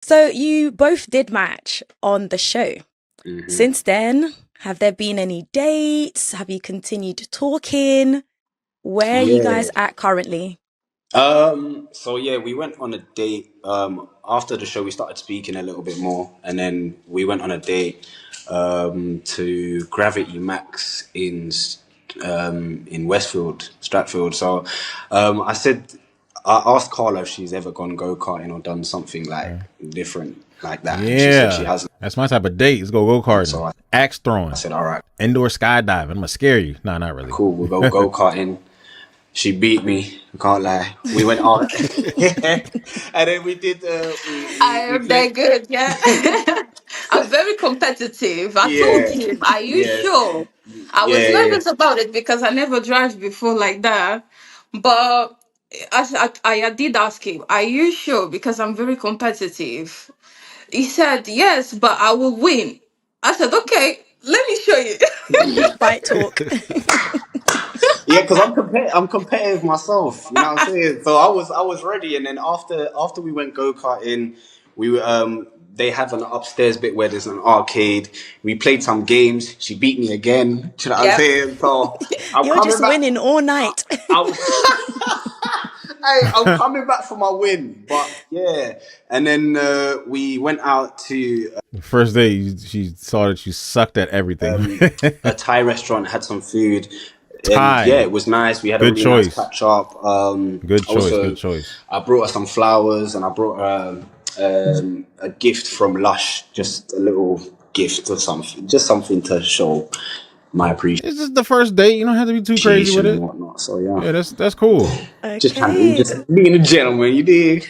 So you both did match on the show. Since then, have there been any dates? Have you continued talking? Where are you Yeah. guys at currently? So yeah, we went on a date. After the show, we started speaking a little bit more, and then we went on a date to Gravity Max in Westfield, Stratfield. So I asked Carla if she's ever gone go karting or done something like different like that, and she said she Yeah, hasn't. that's my type of date. Let's go karting, So axe I throwing, said, all right, indoor skydiving. I'm gonna scare you. No, not really. cool, we'll go karting. She beat me. I can't lie. We went out, and then we did. I We am played. that good, yeah. I'm very competitive. I told Yeah, him, are you yeah, sure? I was yeah, nervous about it because I never drive before like that. But I did ask him, are you sure? Because I'm very competitive. He said, yes, but I will win. I said, okay, let me show you. Fight talk. yeah. Because I'm competitive myself. You know what I'm saying? So I was ready, and then after we went go karting, we were they have an upstairs bit where there's an arcade. We played some games. She beat me again. Do you know what I'm Yep. saying? So I'm You're coming just back. winning all night. I'm, hey, I'm coming back for my win, but yeah. And then we went out to First day, she saw that you sucked at everything. a Thai restaurant, had some food, and yeah, Thai, it was nice. We had a good really nice choice. catch up. Good choice. Good Also, choice. I brought her some flowers, and I brought her a gift from Lush, just a little gift or something, just something to show my It's just the first date. You don't have to be too crazy with appreciation and it. whatnot. So yeah, Yeah, that's cool. just trying to Okay. just being a gentleman, you did.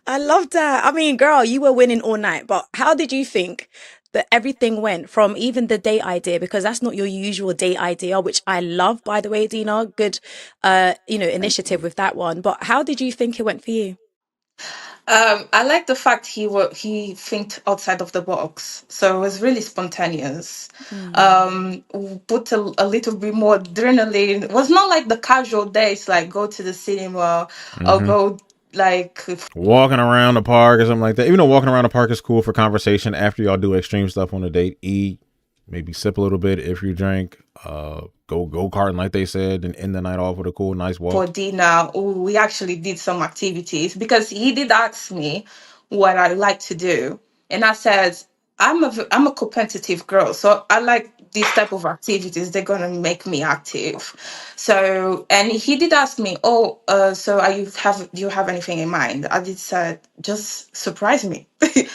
I love that. I mean, girl, you were winning all night, but how did you think that everything went from even the date idea? Because that's not your usual date idea, which I love, by the way, Dina. Good, initiative with that one. But how did you think it went for you? I like the fact he think outside of the box, so it was really spontaneous. Mm. Put a little bit more adrenaline. It was not like the casual days, like go to the cinema or Hmm. go like Walking around the park or something like that. Even though walking around the park is cool for conversation after y'all do extreme stuff on a date, eat, maybe sip a little bit if you drink, go karting like they said, and end the night off with a cool, nice for walk. dinner. We actually did some activities because he did ask me what I like to do, and I said I'm a competitive girl, so I like these type of activities. They're gonna make me active. So, and he did ask me, oh, so are you have do you have anything in mind? I did said just surprise me,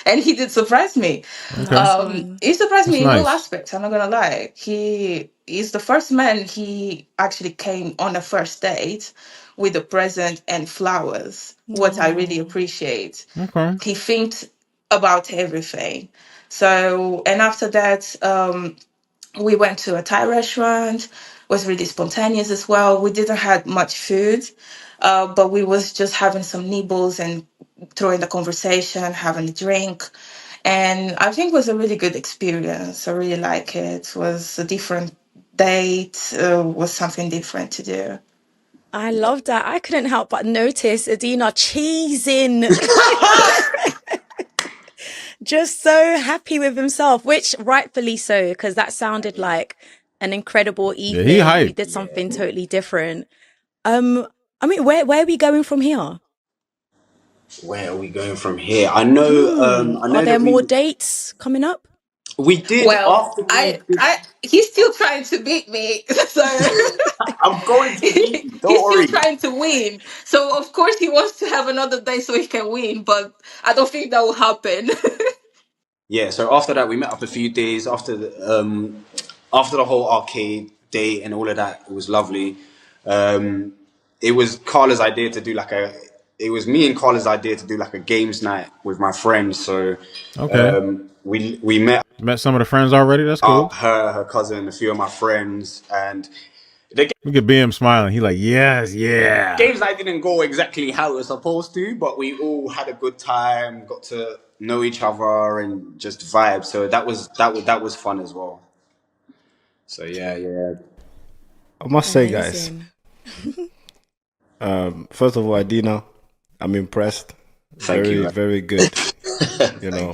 and he did surprise me. Nice one. He surprised That's me in all nice. aspects. I'm not gonna lie. He is the first man he actually came on a first date with a present and flowers. What I really No. appreciate. Okay. He thinks about everything. So, and after that, we went to a Thai restaurant. It was really spontaneous as well. We didn't have much food, but we was just having some nibbles and throwing the conversation, having a drink. And I think it was a really good experience. I really like it. It was a different date, was something different to do. I love that. I couldn't help but notice Adina cheesing. Just so happy with himself, which rightfully so, because that sounded like an incredible Yeah, he evening. You hype. did Yeah. something totally different. Um, I mean, where are we going from here? Where are we going from here? I know. I Are know there that more dates coming up? we did Well, after we did. he's still trying to beat me, so I'm going to beat you. Don't he's still worry. trying to win. So of course he wants to have another day so he can win, but I don't think that will happen. Yeah. So after that, we met up a few days after the whole arcade day and all of that. It was lovely. Um, it was Carla's idea to do like a. It was me and Carla's idea to do like a games night with my friends. So Okay. we met Met some of the friends already. That's up, cool. her cousin, a few of my friends, and the We could be him smiling. He like, yes, yeah. games night didn't go exactly how it was supposed to, but we all had a good time, got to know each other and just vibe. So that was fun as well. So yeah, yeah. I must say, guys, Amazing. first of all, Adina, I'm impressed. Thank you. Very, very good. You Thank know,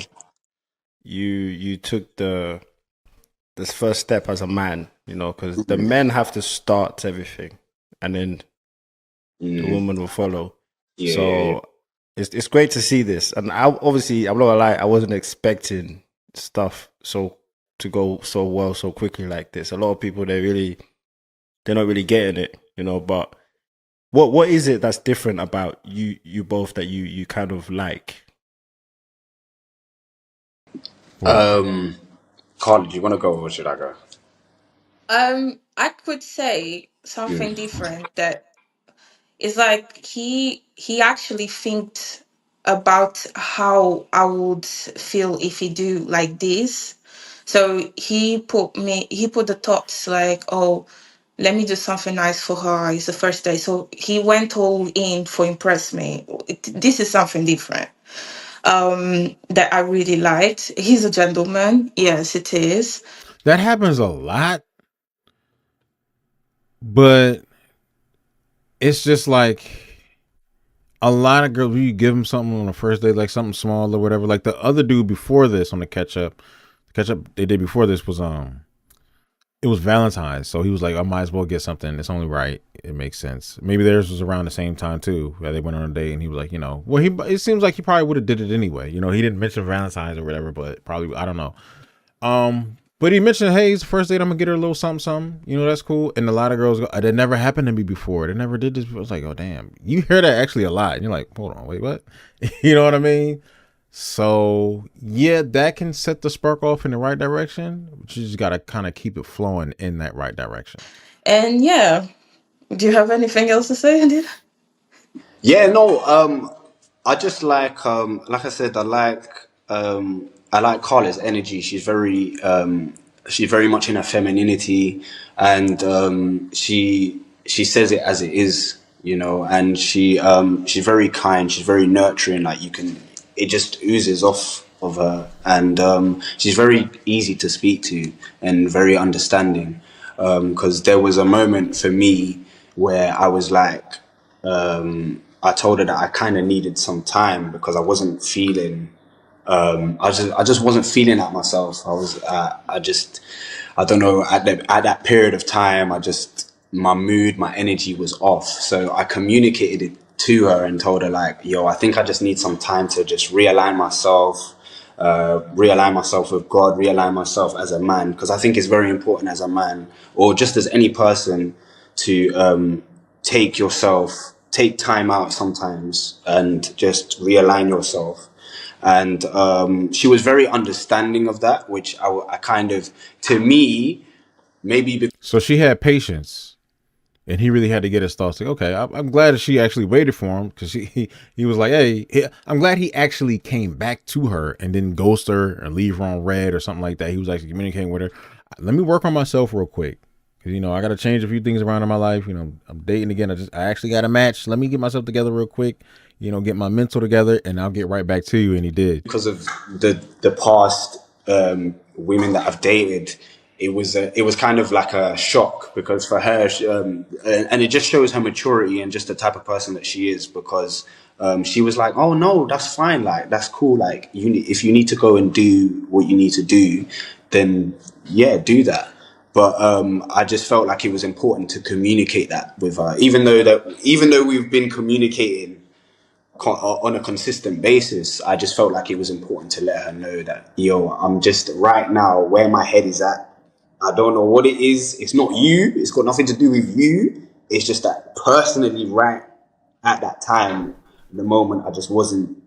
you took this first step as a man. You know, because the you. men have to start everything, and then the Mm, woman will follow. yeah, yeah, yeah. So it's great to see this. And I obviously I'm not gonna lie, I wasn't expecting stuff to go so well so quickly like this. A lot of people they're not really getting it, you know. But what is it that's different about you both that you kind of like? What? Carla, do you want to go or should I go? I could say something Mm. different that is like he actually thinked about how I would feel if he do like this. So he put the thoughts like, oh, let me do something nice for her. It's the first day. So he went all in for impress me. This is something different that I really liked. He's a gentleman. Yes, it is. That happens a lot, but it's just like a lot of girls. You give them something on the first date, like something small or whatever. Like the other dude before this on the catch up they did before this was it was Valentine's, so he was like, I might as well get something. It's only right. It makes sense. Maybe theirs was around the same time too. Where they went on a date, and he was like, well, he. It seems like he probably would have did it anyway. He didn't mention Valentine's or whatever, but probably I don't know. But he mentioned, hey, it's the first date. I'm gonna get her a little something, something. That's cool. And a lot of girls go, that never happened to me before. They never did this. I was like, oh damn, you hear that actually a lot. And you're like, hold on, wait, what? You know what I mean? So yeah, that can set the spark off in the right direction. But you just gotta kind of keep it flowing in that right direction. And yeah, do you have anything else to say, Adina? Yeah, no, I just like I said, I like Carla's energy. She's very much in her femininity, and she says it as it is, and she's very kind, she's very nurturing, like it just oozes off of her, and she's very easy to speak to and very understanding, because there was a moment for me where I was like, I told her that I kind of needed some time because I wasn't feeling. I just wasn't feeling that myself. I don't know. At that period of time, my mood, my energy was off. So I communicated it to her and told her like, yo, I think I just need some time to just realign myself with God, realign myself as a man, because I think it's very important as a man or just as any person to take time out sometimes and just realign yourself. And she was very understanding of that, which I kind of, to me, maybe So she had patience, and he really had to get his thoughts. Like, okay, I'm glad that she actually waited for him because he was like, hey, I'm glad he actually came back to her and didn't ghost her or leave her on red or something like that. He was actually communicating with her. Let me work on myself real quick. Because, I got to change a few things around in my life. I'm dating again. I actually got a match. Let me get myself together real quick, get my mental together, and I'll get right back to you. And he did. because of the past women that I've dated, it was kind of like a shock because for her, and it just shows her maturity and just the type of person that she is because she was like, oh no, that's fine, like that's cool, like if you need to go and do what you need to do, then yeah, do that. But I just felt like it was important to communicate that with her, even though we've been communicating on a consistent basis. I just felt like it was important to let her know that, yo, I'm just right now where my head is at. I don't know what it is. It's not you. It's got nothing to do with you. It's just that personally, right at that time, the moment, I just wasn't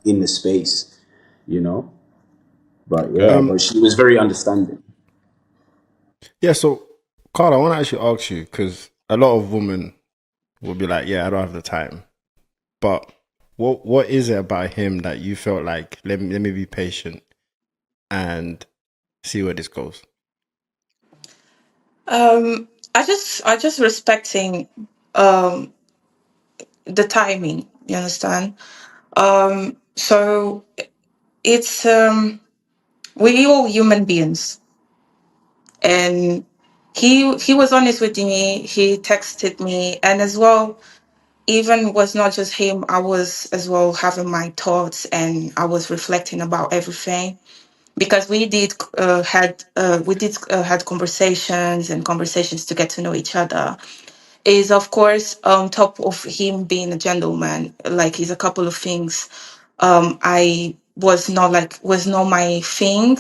in the space, you know. But yeah, Good. but she was very understanding. Yeah. So, Carl, I want to actually ask you because a lot of women will be like, "Yeah, I don't have the time." But what is it about him that you felt like let me be patient and see where this goes? I just respecting um the timing, you understand? So it's we all human beings, and he was honest with me. He texted me, and as well, even was not just him, I was as well having my thoughts and I was reflecting about everything because we did had conversations and conversations to get to know each other. Is of course on top of him being a gentleman, like he's a couple of things I was not my thing,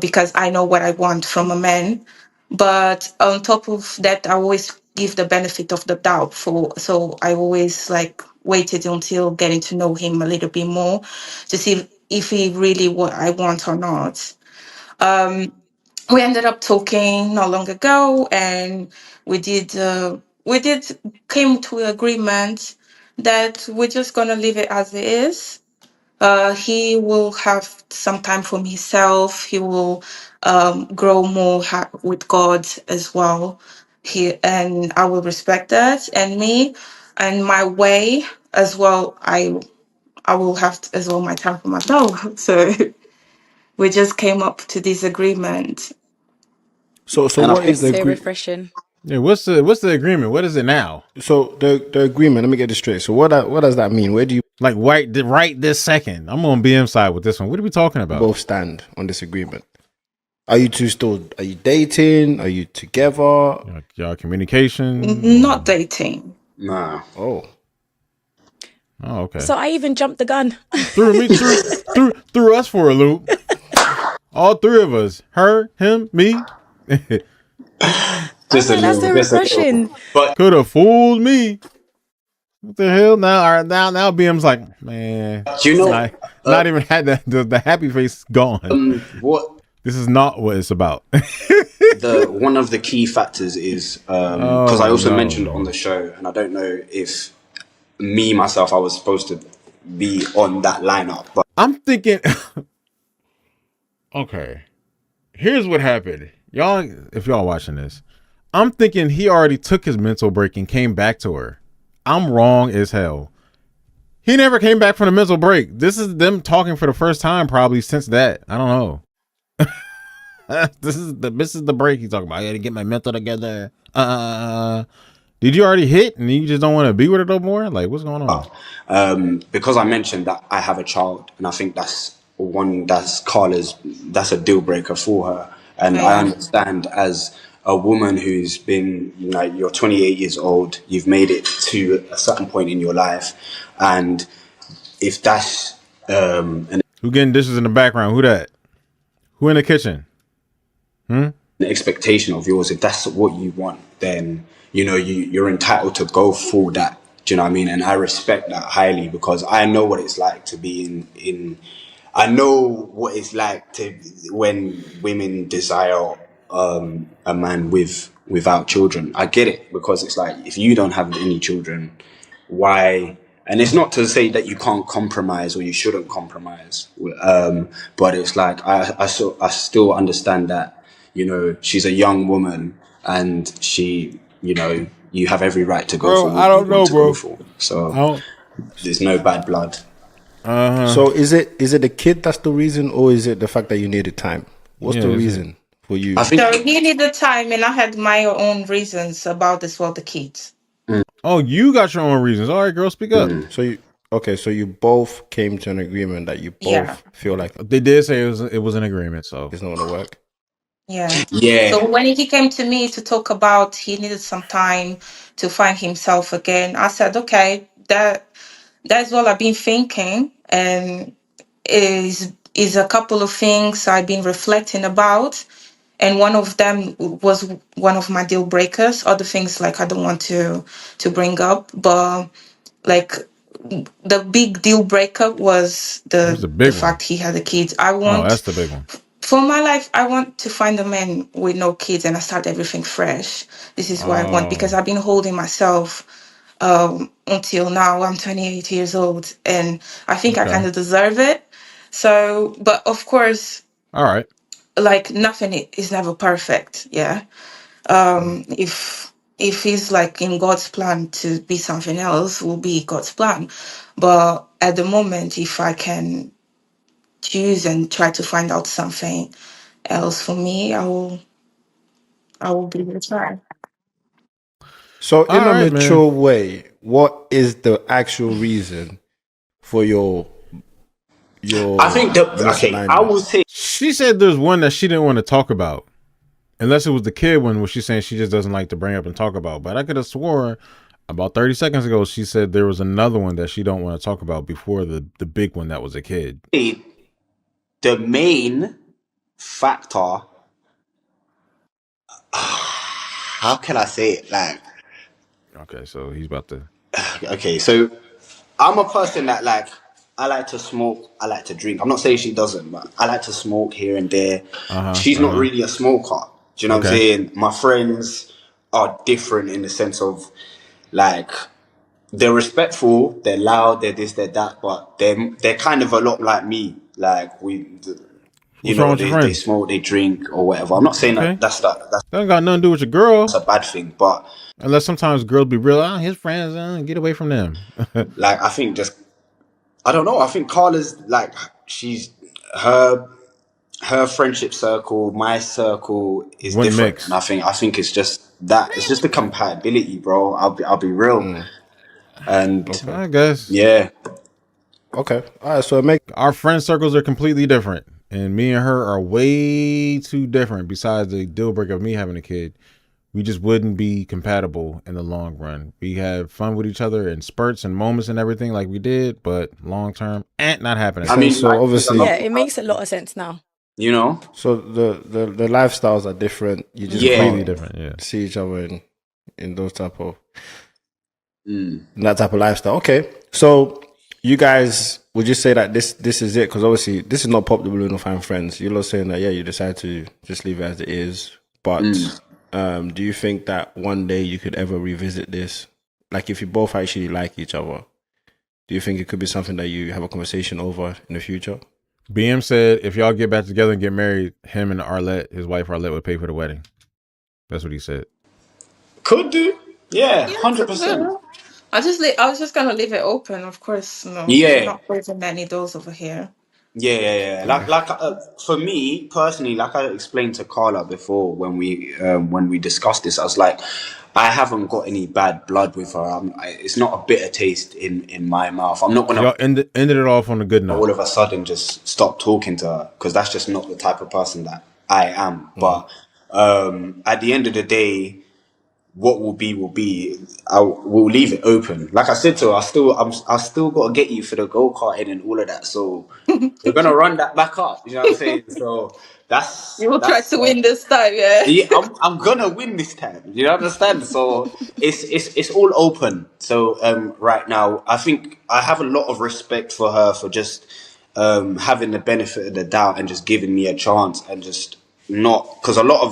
because I know what I want from a man. But on top of that, I always give the benefit of the doubt so I always like waited until getting to know him a little bit more to see if he really what I want or not. We ended up talking not long ago, and we did came to an agreement that we're just gonna leave it as it is. He will have some time for himself. He will grow more with God as well. And I will respect that. And me and my way as well. I will have as well my time for myself. So we just came up to this agreement. So And I what think is the So refreshing. Yeah, what's the agreement? What is it now? so the agreement? Let me get this straight. So what does that mean? Where do you Like right this second. I'm on BM side with this one. What are we talking about? both stand on this agreement? Are you two still? Are you dating? Are you together? Y'all communication? Not dating. nah. Oh, Oh, okay. So I even jumped the gun. Threw us for a loop. All three of us. Her, him, me. I know, that's so Just a little. refreshing. But Could have fooled me. What the hell? Now, all right, now BM's like, man, do you know not even had the happy face gone. what This is not what it's about. the one of the key factors is because I Oh also mentioned on no. the show, and I don't know if me myself I was supposed to be on that lineup, but I'm thinking. Okay, here's what happened, y'all. If y'all watching this, I'm thinking he already took his mental break and came back to her. I'm wrong as hell. He never came back from the mental break. This is them talking for the first time probably since that. I don't know. This is the break he's talking about. I gotta get my mental together. Did you already hit and you just don't want to be with her no more? Like, what's going on? because I mentioned that I have a child, and I think that's Carla's, that's a deal breaker for her. And I Yeah. understand as a woman who's been, you're 28 years old, you've made it to a certain point in your life, and if that's an Who getting dishes in the background? Who that? Who in the kitchen? expectation of yours, if that's what you want, then you're entitled to go for that. Do you know what I mean? And I respect that highly because I know what it's like to be in I know what it's like to when women desire a man without children. I get it because it's like if you don't have any children, why? And it's not to say that you can't compromise or you shouldn't compromise, but it's like I still understand that she's a young woman and you have every right to go Bro, for I what you don't want know, to go bro. for. I So don't. there's no bad blood. so is it the kid that's the reason, or is it the fact that you needed time? What's Yeah, the is it? reason for you? I think. So he needed time, and I had my own reasons about this for the kids. Oh, you got your own reasons. All right, girl, speak up. So you okay? So you both came to an agreement that you Yeah. both feel like They did say it was an agreement, so it's not gonna work. Yeah. So Yeah. when he came to me to talk about he needed some time to find himself again, I said, okay, that's what I've been thinking, and is a couple of things I've been reflecting about, and one of them was one of my deal breakers. Other things like I don't want to bring up, but like the big deal breaker was what's the the big one? fact he had a kid. I Oh, want that's the big one. for my life, I want to find a man with no kids and I start everything fresh. This is what I want Oh, because I've been holding myself until now. I'm 28 years old and I think I okay. kind of deserve it. So, but of course, All right. like nothing is never perfect. Yeah. If he's like in God's plan to be something else, will be God's plan. But at the moment, if I can choose and try to find out something else for me, I will give it a try. So All in a right, man. mature way, what is the actual reason for your I think that okay. I misalignment? will say She said there's one that she didn't want to talk about. Unless it was the kid one where she's saying she just doesn't like to bring up and talk about. But I could have sworn about 30 seconds ago she said there was another one that she don't want to talk about before the big one that was a kid. the main factor. How can I say it? Like, Okay, so he's about to. okay, so I'm a person that like I like to smoke, I like to drink. I'm not saying she doesn't, but I like to smoke here and there. She's not really a smoker. Do you know what I'm Okay. saying? My friends are different in the sense of like they're respectful, they're loud, they're this, they're that, but they're kind of a lot like me. Like you What's wrong know, with your they friends? smoke, they drink or whatever. I'm not saying Okay. that that's That ain't got nothing to do with your girl. a bad thing, but Unless sometimes girls be real, his friends, get away from them. like I think just I don't know. I think Carla's like she's her her friendship circle, my circle is One different, and mix. I think it's just that it's just the compatibility, bro. I'll be real, and Okay. I guess yeah, Okay. All right. So it makes our friend circles are completely different. And me and her are way too different besides the deal breaker of me having a kid. We just wouldn't be compatible in the long run. We have fun with each other in spurts and moments and everything like we did, but long term, not happening. I sense. mean, So like, she's a obviously, Yeah, lovely it makes a person, lot of sense now. you know. so the lifestyles are different. You just Yeah, Completely can't different, yeah. see each other in those type of mm. in that type of lifestyle. Okay. So you guys, would you say that this is it? Because obviously this is not Pop the Balloon or Fine Friends. You're not saying that you decide to just leave it as it is. But do you think that one day you could ever revisit this? Like if you both actually like each other, do you think it could be something that you have a conversation over in the future? BM said if y'all get back together and get married, him and Arlette, his wife Arlette, would pay for the wedding. That's what he said. Could do. Yeah, Yeah, 100%. I was just gonna leave it open. Of course, no, we're Yeah, not closing any doors over here. yeah. For me personally, like I explained to Carla before when we discussed this, I was like, I haven't got any bad blood with her. It's not a bitter taste in my mouth. I'm not So gonna y'all ended it off on a good note. all of a sudden just stop talking to her because that's just not the type of person that I am. But at the end of the day, what will be will be. We'll leave it open. Like I said to her, I still got to get you for the go karting and all of that. So we're gonna run that back up. You know what I'm saying? So You will try that's to win this time, yeah. yeah, I'm gonna win this time. You understand? So it's all open. So right now, I think I have a lot of respect for her for just having the benefit of the doubt and just giving me a chance and just not because a lot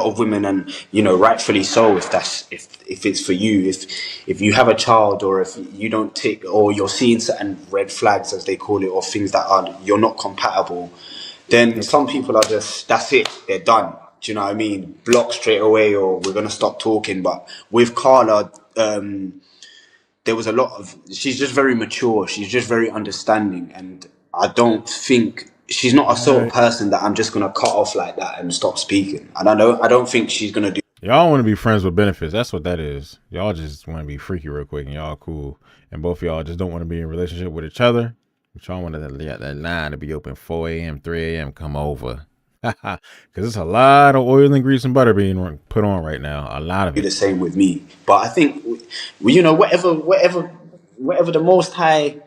of women and rightfully so if it's for you if you have a child or if you don't tick or you're seeing certain red flags as they call it or things that are you're not compatible then some people are just that's it, they're done. Do you know what I mean? Block straight away, or we're gonna stop talking. But with Carla, there was a lot of. She's just very mature. She's just very understanding, and I don't think she's not a sort of person that I'm just gonna cut off like that and stop speaking. And I don't think she's gonna do. Y'all want to be friends with benefits. That's what that is. Y'all just want to be freaky real quick and y'all cool. And both of y'all just don't want to be in a relationship with each other. But y'all want that line to be open 4 a.m., 3 a.m. Come over. Because it's a lot of oil and grease and butter being put on right now. A lot of The it. same with me, but I think whatever the Most High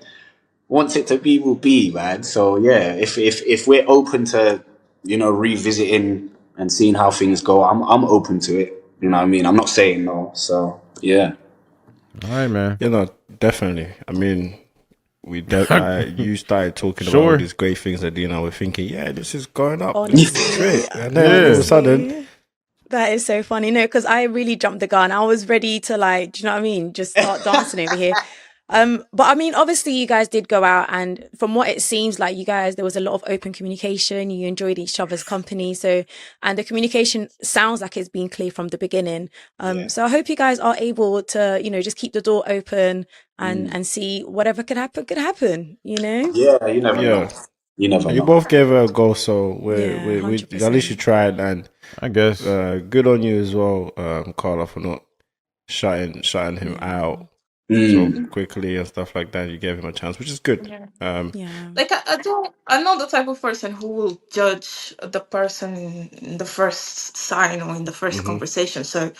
wants it to be will be, man. So yeah, if we're open to revisiting and seeing how things go, I'm open to it. You know what I mean? I'm not saying no. So yeah, All right, man. Definitely. I mean, you started talking about all Sure. these great things, Adina. We're thinking, yeah, this is going up. This is Honestly, great. And then all of a sudden, honestly, that is so funny. No, because I really jumped the gun. I was ready to like, do you know what I mean? Just start dancing over here. But I mean, obviously you guys did go out and from what it seems like there was a lot of open communication. You enjoyed each other's company. So, and the communication sounds like it's been clear from the beginning. So I hope you guys are able to, just keep the door open and see whatever could happen, yeah. You never yeah, know. You never you know. both gave her a go. So Yeah, we at least you 100%. tried, and I guess. good on you as well, Carla, for not shutting him out. so Mm. quickly and stuff like that. You gave him a chance, which is good. Yeah. Yeah. Like I'm not the type of person who will judge the person in the first sign or in the first Mhm. conversation. So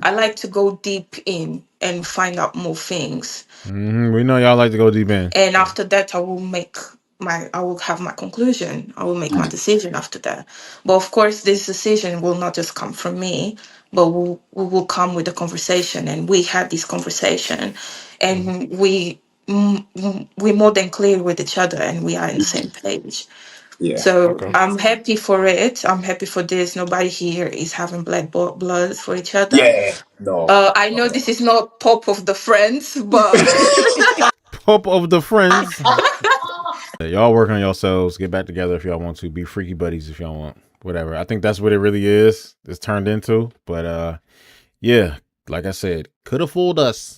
I like to go deep in and find out more things. We know y'all like to go deep in. And So after that I will have my conclusion. I will make my decision after that. But of course this decision will not just come from me, but we will come with a conversation, and we had this conversation, and we more than clear with each other, and we are in the same page. Yeah. So Okay. I'm happy for it. I'm happy for this. Nobody here is having blood for each other. Yeah. No. I know this is not top of the friends, but Pope of the friends. Y'all work on yourselves. Get back together if y'all want to. Be freaky buddies if y'all want. Whatever. I think that's what it really is. It's turned into. But yeah, like I said, could have fooled us.